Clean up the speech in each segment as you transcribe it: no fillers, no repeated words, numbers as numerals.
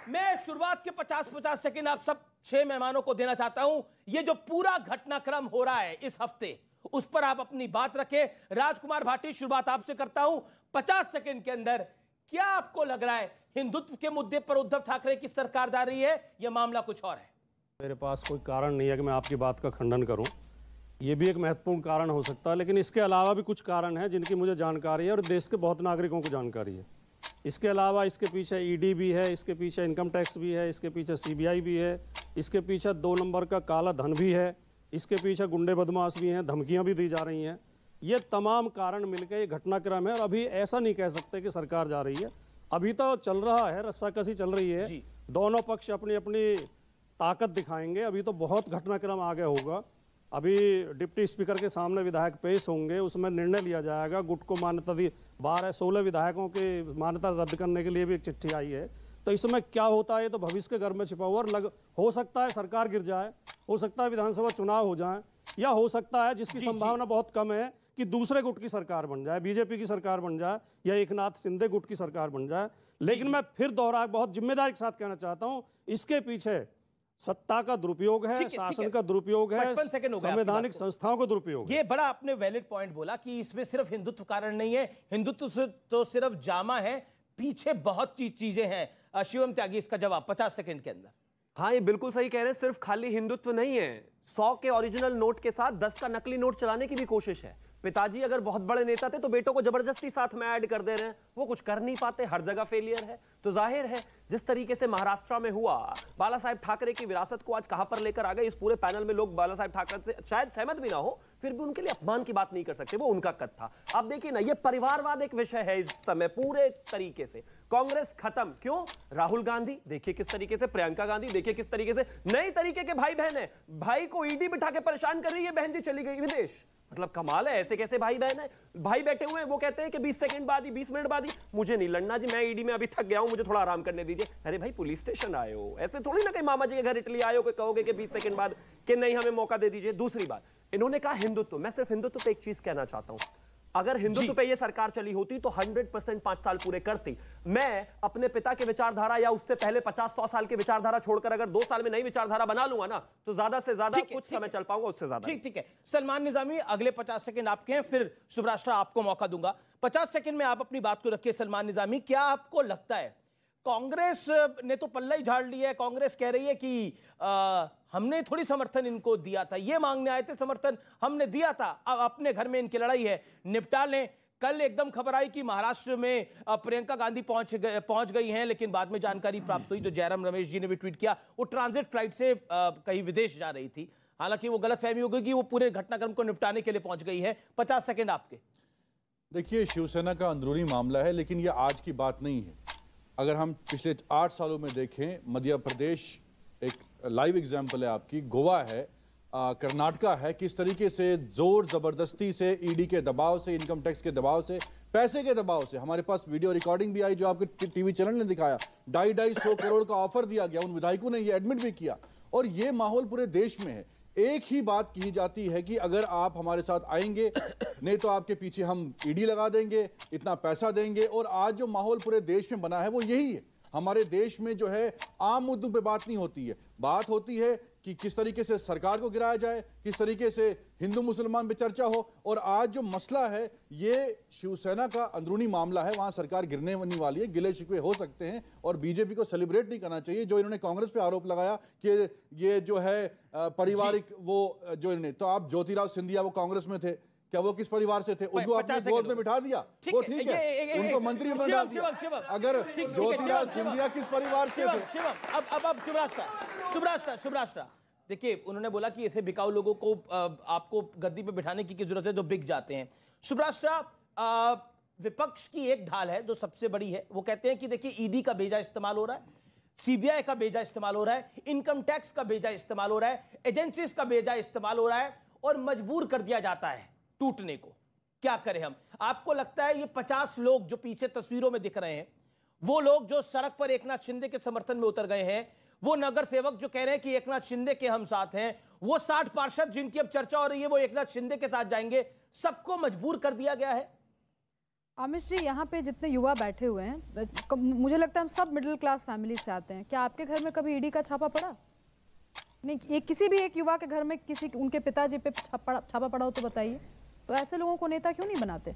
मैं शुरुआत के 50-50 सेकंड आप सब 6 मेहमानों को देना चाहता हूं। ये जो पूरा घटनाक्रम हो रहा है इस हफ्ते, उस पर आप अपनी बात रखें। राजकुमार भाटी, शुरुआत आपसे करता हूं। 50 सेकंड के अंदर क्या आपको लग रहा है, हिंदुत्व के मुद्दे पर उद्धव ठाकरे की सरकार जा रही है या मामला कुछ और है? मेरे पास कोई कारण नहीं है कि मैं आपकी बात का खंडन करूं। ये भी एक महत्वपूर्ण कारण हो सकता है, लेकिन इसके अलावा भी कुछ कारण हैं जिनकी मुझे जानकारी है और देश के बहुत नागरिकों को जानकारी है। इसके अलावा इसके पीछे ईडी भी है, इसके पीछे इनकम टैक्स भी है, इसके पीछे सीबीआई भी है, इसके पीछे 2 नंबर का काला धन भी है, इसके पीछे गुंडे बदमाश भी हैं, धमकियां भी दी जा रही हैं। ये तमाम कारण मिलकर ये घटनाक्रम है और अभी ऐसा नहीं कह सकते कि सरकार जा रही है। अभी तो चल रहा है, रस्साकसी चल रही है, दोनों पक्ष अपनी अपनी ताकत दिखाएंगे। अभी तो बहुत घटनाक्रम आगे होगा। अभी डिप्टी स्पीकर के सामने विधायक पेश होंगे, उसमें निर्णय लिया जाएगा। गुट को मान्यता दी, 16 विधायकों की मान्यता रद्द करने के लिए भी एक चिट्ठी आई है। तो इसमें क्या होता है तो भविष्य के घर में छिपा हुआ और हो सकता है सरकार गिर जाए, हो सकता है विधानसभा चुनाव हो जाए, या हो सकता है जिसकी संभावना बहुत कम है कि दूसरे गुट की सरकार बन जाए, बीजेपी की सरकार बन जाए या एकनाथ शिंदे गुट की सरकार बन जाए। लेकिन मैं फिर दोहरा बहुत जिम्मेदारी के साथ कहना चाहता हूं, इसके पीछे सत्ता का दुरुपयोग है, शासन का दुरुपयोग है, संवैधानिक संस्थाओं का दुरुपयोग है। ये बड़ा आपने वैलिड पॉइंट बोला कि इसमें सिर्फ हिंदुत्व कारण नहीं है, हिंदुत्व तो सिर्फ जामा है, पीछे बहुत चीजें हैं। शिवम त्यागी, इसका जवाब 50 सेकंड के अंदर। हाँ, ये बिल्कुल सही कह रहे हैं। सिर्फ खाली हिंदुत्व नहीं है, 100 के ओरिजिनल नोट के साथ 10 का नकली नोट चलाने की भी कोशिश है। पिताजी अगर बहुत बड़े नेता थे तो बेटों को जबरदस्ती साथ में ऐड कर दे रहे हैं, वो कुछ कर नहीं पाते, हर जगह फेलियर है। तो जाहिर है जिस तरीके से महाराष्ट्र में हुआ, बाला साहेब ठाकरे की विरासत को आज कहां पर लेकर आ गए। इस पूरे पैनल में लोग बाला साहेब ठाकरे से शायद सहमत भी ना हो, फिर भी उनके लिए अपमान की बात नहीं कर सकते, वो उनका कद था। आप देखिए ना, ये परिवारवाद एक विषय है इस समय पूरे तरीके से। कांग्रेस खत्म क्यों? राहुल गांधी देखिए किस तरीके से, प्रियंका गांधी देखिए किस तरीके से, नई तरीके के भाई बहन है, भाई को ईडी बिठा के परेशान कर रही है, बहन जी चली गई विदेश। मतलब कमाल है, ऐसे कैसे भाई बहन है? भाई बैठे हुए हैं, वो कहते हैं कि 20 सेकंड बाद ही, 20 मिनट बाद ही, मुझे नहीं लड़ना जी, मैं ईडी में अभी थक गया हूं, मुझे थोड़ा आराम करने दीजिए। अरे भाई पुलिस स्टेशन आए हो, ऐसे थोड़ी ना कहीं मामा जी के घर इटली आए हो कि कहोगे कि 20 सेकंड बाद कि नहीं हमें मौका दे दीजिए। दूसरी बात, इन्होंने कहा हिंदुत्व, मैं सिर्फ हिंदुत्व पे एक चीज कहना चाहता हूं, अगर हिंदुत्व पे ये सरकार चली होती तो 100% 5 साल पूरे करती। मैं अपने पिता के विचारधारा या उससे पहले 50-100 साल की विचारधारा छोड़कर अगर 2 साल में नई विचारधारा बना लूंगा ना, तो ज्यादा से ज्यादा कुछ समय चल पाऊंगा, उससे ज्यादा। ठीक है सलमान निजामी, अगले 50 सेकंड आपके हैं, फिर शुभराष्ट्र आपको मौका दूंगा। 50 सेकंड में आप अपनी बात को रखिए। सलमान निजामी, क्या आपको लगता है कांग्रेस ने तो पल्ला ही झाड़ लिया है, कांग्रेस कह रही है कि हमने थोड़ी समर्थन इनको दिया था, ये मांगने आए थे, समर्थन हमने दिया था, अब अपने घर में इनकी लड़ाई है, निपटा लें। कल एकदम खबर आई कि महाराष्ट्र में प्रियंका गांधी पहुंच गई हैं, लेकिन बाद में जानकारी प्राप्त हुई, जो जयराम रमेश जी ने भी ट्वीट किया, वो ट्रांजिट फ्लाइट से कहीं विदेश जा रही थी। हालांकि वो गलतफहमी हो गई कि वो पूरे घटनाक्रम को निपटाने के लिए पहुंच गई है। 50 सेकंड आपके। देखिए, शिवसेना का अंदरूनी मामला है, लेकिन ये आज की बात नहीं है। अगर हम पिछले 8 सालों में देखें, मध्य प्रदेश एक लाइव एग्जाम्पल है आपकी, गोवा है, कर्नाटका है, किस तरीके से जोर जबरदस्ती से ईडी के दबाव से, इनकम टैक्स के दबाव से, पैसे के दबाव से, हमारे पास वीडियो रिकॉर्डिंग भी आई जो आपके टीवी चैनल ने दिखाया, 250 करोड़ का ऑफर दिया गया, उन विधायकों ने ये एडमिट भी किया, और ये माहौल पूरे देश में है। एक ही बात कही जाती है कि अगर आप हमारे साथ आएंगे, नहीं तो आपके पीछे हम ईडी लगा देंगे, इतना पैसा देंगे। और आज जो माहौल पूरे देश में बना है वो यही है। हमारे देश में जो है आम मुद्दों पे बात नहीं होती है, बात होती है कि किस तरीके से सरकार को गिराया जाए, किस तरीके से हिंदू मुसलमान पे चर्चा हो। और आज जो मसला है ये शिवसेना का अंदरूनी मामला है, वहां सरकार गिरने वाली है, गिले शिकवे हो सकते हैं, और बीजेपी को सेलिब्रेट नहीं करना चाहिए। जो इन्होंने कांग्रेस पे आरोप लगाया कि ये जो है पारिवारिक, वो जो इन्होंने, तो आप ज्योतिराव सिंधिया वो कांग्रेस में थे, क्या वो किस परिवार से थे? उनको आपने गोद में बिठा दिया, वो ठीक है, उनको मंत्री बना दिया। अगर ज्योतिराव सिंधिया किस परिवार से थे? अब शुभराष्ट्र देखिए, उन्होंने बोला कि ऐसे बिकाऊ लोगों को आपको गद्दी पे बिठाने की जरूरत है जो बिक जाते हैं। शुभराष्ट्र, विपक्ष की एक ढाल है जो सबसे बड़ी है, वो कहते हैं कि देखिए ईडी का बेजा इस्तेमाल हो रहा है, सीबीआई का बेजा इस्तेमाल हो रहा है, इनकम टैक्स का बेजा इस्तेमाल हो रहा है, एजेंसीज का बेजा इस्तेमाल हो रहा है, और मजबूर कर दिया जाता है टूटने को। क्या करें हम? आपको लगता है ये 50 लोग जो पीछे तस्वीरों में दिख रहे हैं, वो लोग जो सड़क पर एकनाथ शिंदे के समर्थन में उतर गए हैं, वो नगर सेवक जो कह रहे हैं कि एकनाथ शिंदे के हम साथ हैं, वो 60 पार्षद जिनकी अब चर्चा हो रही है वो एकनाथ शिंदे के साथ जाएंगे, सबको मजबूर कर दिया गया है? आमिष जी, यहाँ पे जितने युवा बैठे हुए हैं, मुझे लगता है हम सब मिडिल क्लास फैमिली से आते हैं। क्या आपके घर में कभी ईडी का छापा पड़ा? नहीं, किसी भी एक युवा के घर में किसी उनके पिताजी पे छापा पड़ा हो तो बताइए। तो ऐसे लोगों को नेता क्यों नहीं बनाते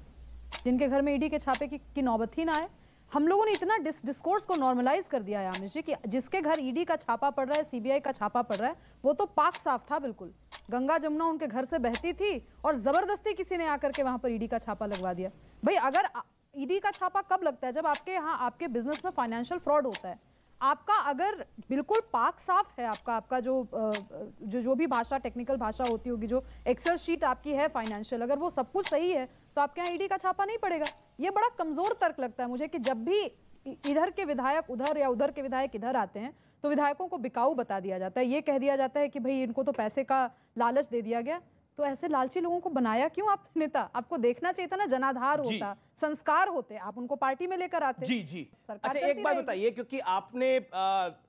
जिनके घर में ईडी के छापे की नौबत ही ना आए? हम लोगों ने इतना डिस्कोर्स को नॉर्मलाइज कर दिया है आमिष जी कि जिसके घर ईडी का छापा पड़ रहा है, सीबीआई का छापा पड़ रहा है, वो तो पाक साफ था बिल्कुल। गंगा जमुना उनके घर से बहती थी और जबरदस्ती किसी ने आकर के वहां पर ईडी का छापा लगवा दिया। भाई, अगर ईडी का छापा कब लगता है? जब आपके यहाँ आपके बिजनेस में फाइनेंशियल फ्रॉड होता है। आपका अगर बिल्कुल पाक साफ है, आपका जो भी भाषा, टेक्निकल भाषा होती होगी, जो एक्सेल शीट आपकी है फाइनेंशियल, अगर वो सब कुछ सही है तो आपके यहाँ ईडी का छापा नहीं पड़ेगा। ये बड़ा कमजोर तर्क लगता है मुझे कि जब भी इधर के विधायक उधर या उधर के विधायक इधर आते हैं तो विधायकों को बिकाऊ बता दिया जाता है। ये कह दिया जाता है कि भाई इनको तो पैसे का लालच दे दिया गया। तो ऐसे लालची लोगों को बनाया क्यों आप नेता? आपको देखना चाहिए था ना, जनाधार होता, संस्कार होते, आप उनको पार्टी में लेकर आते। जी। अच्छा, एक बात बताइए, क्योंकि आपने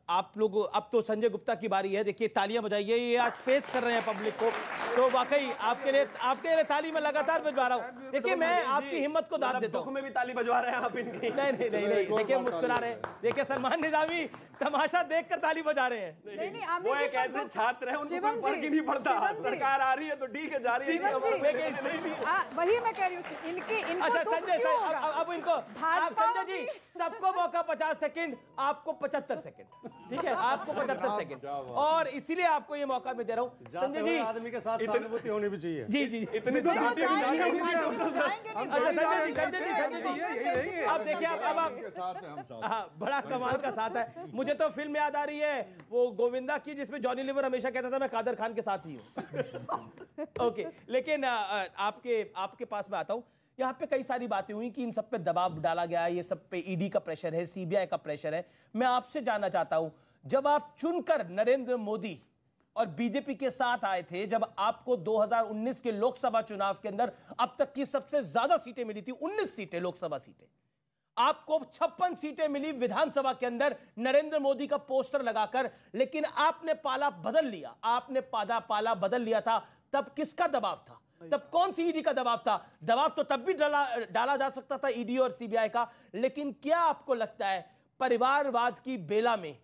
आप लोग, अब तो संजय गुप्ता की बारी है। देखिए, तालियां बजाइए, ये आज फेस कर रहे हैं पब्लिक को, तो वाकई आपके लिए ताली मैं लगातार बजवा रहा हूं। देखिए, मैं आपकी हिम्मत को दाद देता हूं। में भी ताली बजवा रहे हैं आप इनकी? नहीं, देखिए मुस्कुरा रहे हैं। देखिए, सलमान निजामी तमाशा देखकर ताली बजा रहे हैं। नहीं, वो एक ऐसे छात्र हैं, उनको कोई फर्क ही नहीं पड़ता। सरकार आ रही है तो ठीक है, जा रही है। वही मैं कह रही हूँ इनकी। अच्छा संजय, अब इनको आप, संजय जी, सबको मौका 50 सेकंड, आपको 75 सेकंड, ठीक है? आपको 75 सेकंड, और इसीलिए आपको ये मौका मैं दे रहा हूँ। संजय जी, आदमी के साथ सहानुभूति होनी भी चाहिए। जी। इतनी तो अच्छा संजय जी, अब देखिए, अब हाँ, बड़ा कमाल का साथ है। मुझे तो फिल्म याद आ रही है वो गोविंदा की, जिसमें जॉनी लीवर हमेशा कहता था मैं कादर खान के साथ ही हूँ। ओके, लेकिन आपके पास मैं आता हूँ। यहाँ पे कई सारी बातें हुई कि इन सब पे दबाव डाला गया है, ये सब पे ईडी का प्रेशर है, सीबीआई का प्रेशर है। मैं आपसे जानना चाहता हूं, जब आप चुनकर नरेंद्र मोदी और बीजेपी के साथ आए थे, जब आपको 2019 के लोकसभा चुनाव के अंदर अब तक की सबसे ज्यादा सीटें मिली थी, 19 सीटें, लोकसभा सीटें, आपको 56 सीटें मिली विधानसभा के अंदर नरेंद्र मोदी का पोस्टर लगाकर, लेकिन आपने पाला बदल लिया था। तब किसका दबाव था? तब कौन सी ईडी का दबाव था? दबाव तो तब भी डाला जा सकता था ईडी और सीबीआई का, लेकिन क्या आपको लगता है परिवारवाद की बेला में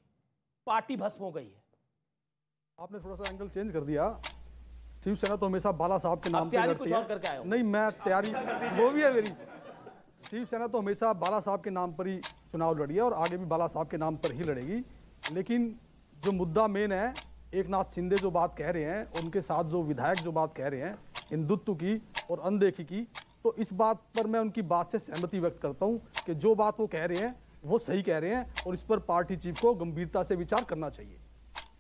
पार्टी भस्म हो गई है? आपने थोड़ा सा एंगल चेंज कर दिया। शिवसेना तो हमेशा बाला साहब के नाम पे तैयारी लड़ती कुछ है। और करके आए हो? नहीं, मैं तैयारी वो भी है मेरी। शिवसेना तो हमेशा बाला साहब के नाम पर ही चुनाव लड़ी है और आगे भी बाला साहब के नाम पर ही लड़ेगी। लेकिन जो मुद्दा मेन है, एक नाथ शिंदे जो बात कह रहे हैं, उनके साथ जो विधायक जो बात कह रहे हैं हिंदुत्व की और अनदेखी की, तो इस बात पर मैं उनकी बात से सहमति व्यक्त करता हूं कि जो बात वो कह रहे हैं वो सही कह रहे हैं और इस पर पार्टी चीफ को गंभीरता से विचार करना चाहिए,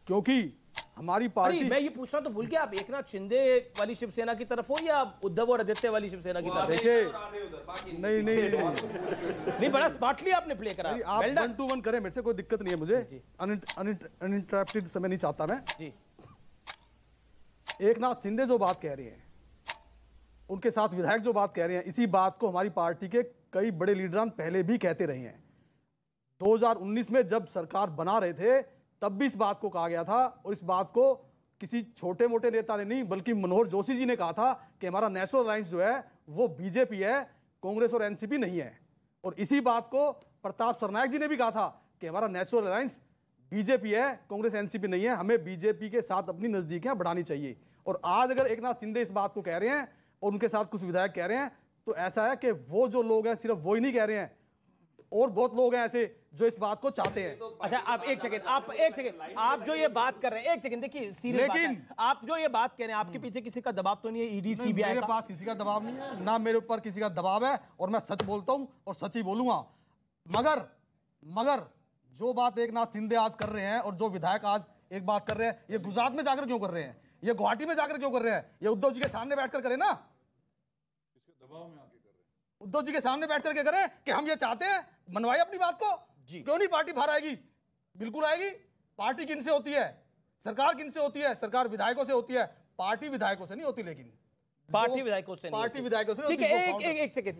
क्योंकि हमारी पार्टी। मैं ये पूछना तो भूल गया, आप एक नाथ शिंदे वाली शिवसेना की तरफ हो या उद्धव और आदित्य वाली शिवसेना की तरफ? देखिए, नहीं, बड़ा स्मार्टली आपने प्ले करा। आप 1 to 1 करें, मेरे से कोई दिक्कत नहीं है। मुझे अनइंटरप्टेड समय नहीं चाहता मैं जी। एक नाथ शिंदे जो बात कह रहे हैं, उनके साथ विधायक जो बात कह रहे हैं, इसी बात को हमारी पार्टी के कई बड़े लीडरान पहले भी कहते रहे हैं। 2019 में जब सरकार बना रहे थे तब भी इस बात को कहा गया था, और इस बात को किसी छोटे मोटे नेता ने नहीं बल्कि मनोहर जोशी जी ने कहा था कि हमारा नेशनल अलायंस जो है वो बीजेपी है, कांग्रेस और एनसीपी नहीं है। और इसी बात को प्रताप सरनायक जी ने भी कहा था कि हमारा नेशनल अलायंस बीजेपी है, कांग्रेस एनसीपी नहीं है, हमें बीजेपी के साथ अपनी नजदीकियां बढ़ानी चाहिए। और आज अगर एक नाथ शिंदे इस बात को कह रहे हैं और उनके साथ कुछ विधायक कह रहे हैं, तो ऐसा है कि वो जो लोग हैं सिर्फ वो ही नहीं कह रहे हैं, और बहुत लोग हैं ऐसे जो इस बात को चाहते हैं। अच्छा, आप एक सेकंड, आप जो ये बात कर रहे हैं, एक सेकंड देखिए, सीरियस बात है। आप जो ये बात कह रहे हैं, आपके पीछे किसी का दबाव तो नहीं है? ईडी सीबीआई मेरे पास किसी का दबाव नहीं है, ना मेरे ऊपर किसी का दबाव है, और मैं सच बोलता हूं और सच ही बोलूंगा। मगर जो बात एक नाथ शिंदे आज कर रहे हैं और जो विधायक आज एक बात कर रहे हैं, ये गुजरात में जाकर क्यों कर रहे हैं, ये गुवाहाटी में जाकर क्यों कर रहे हैं? ये उद्धव जी के सामने बैठकर करें ना, उद्धव जी के सामने बैठ करके करें कि हम ये चाहते हैं, मनवाए अपनी बात को जी। क्यों नहीं पार्टी बाहर आएगी? बिल्कुल आएगी। पार्टी किन से होती है? सरकार किन से होती है? सरकार विधायकों से होती है, पार्टी विधायकों से नहीं होती। लेकिन पार्टी विधायकों से नहीं, पार्टी विधायकों से। ठीक है, एक सेकंड।